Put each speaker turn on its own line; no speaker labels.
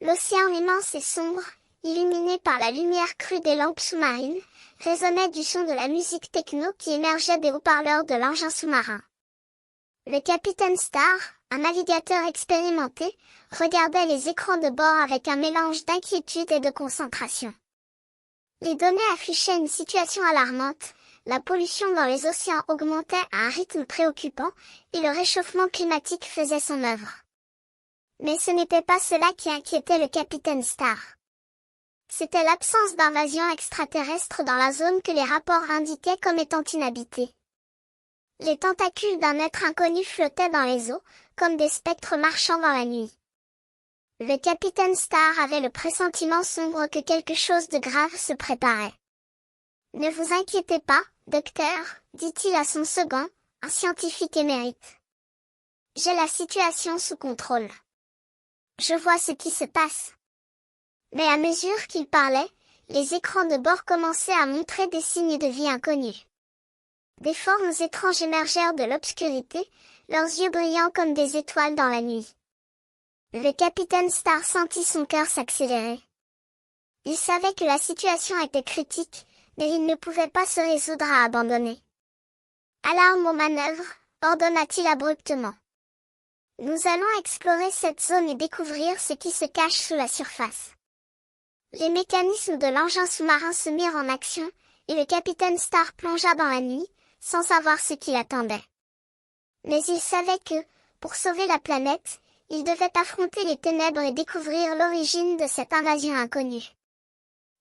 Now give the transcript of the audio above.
L'océan immense et sombre, illuminé par la lumière crue des lampes sous-marines, résonnait du son de la musique techno qui émergeait des haut-parleurs de l'engin sous-marin. Le capitaine Star, un navigateur expérimenté, regardait les écrans de bord avec un mélange d'inquiétude et de concentration. Les données affichaient une situation alarmante, la pollution dans les océans augmentait à un rythme préoccupant, et le réchauffement climatique faisait son œuvre. Mais ce n'était pas cela qui inquiétait le capitaine Star. C'était l'absence d'invasion extraterrestre dans la zone que les rapports indiquaient comme étant inhabitée. Les tentacules d'un être inconnu flottaient dans les eaux, comme des spectres marchant dans la nuit. Le capitaine Star avait le pressentiment sombre que quelque chose de grave se préparait. « Ne vous inquiétez pas, docteur, » dit-il à son second, un scientifique émérite. « J'ai la situation sous contrôle. Je vois ce qui se passe. » Mais à mesure qu'il parlait, les écrans de bord commençaient à montrer des signes de vie inconnus. Des formes étranges émergèrent de l'obscurité, leurs yeux brillant comme des étoiles dans la nuit. Le capitaine Star sentit son cœur s'accélérer. Il savait que la situation était critique, mais il ne pouvait pas se résoudre à abandonner. « Alarme aux manœuvres !» ordonna-t-il abruptement. « Nous allons explorer cette zone et découvrir ce qui se cache sous la surface. » Les mécanismes de l'engin sous-marin se mirent en action, et le capitaine Star plongea dans la nuit, sans savoir ce qui l'attendait. Mais il savait que, pour sauver la planète, il devait affronter les ténèbres et découvrir l'origine de cette invasion inconnue.